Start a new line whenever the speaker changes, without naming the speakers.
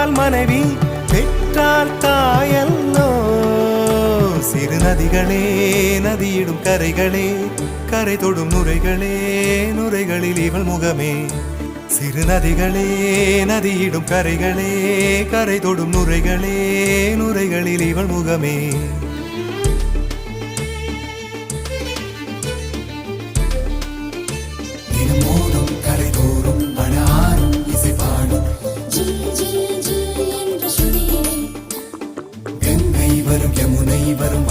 பெற்றால் மனைவி பெற்றால் தாயல்லோ. சிறு நதிகளே நதியிடும் கரைகளே கரை தொடும் நுரைகளே நுரைகளில் இவள் முகமே. சிறு நதிகளே நதியிடும் கரைகளே கரை தொடும் நுரைகளே நுரைகளில் இவள் முகமே.
தினமோதும் கரை தோறும் மனாரும் இசை பாடும் கங்கை வரும் யமுனை வரும்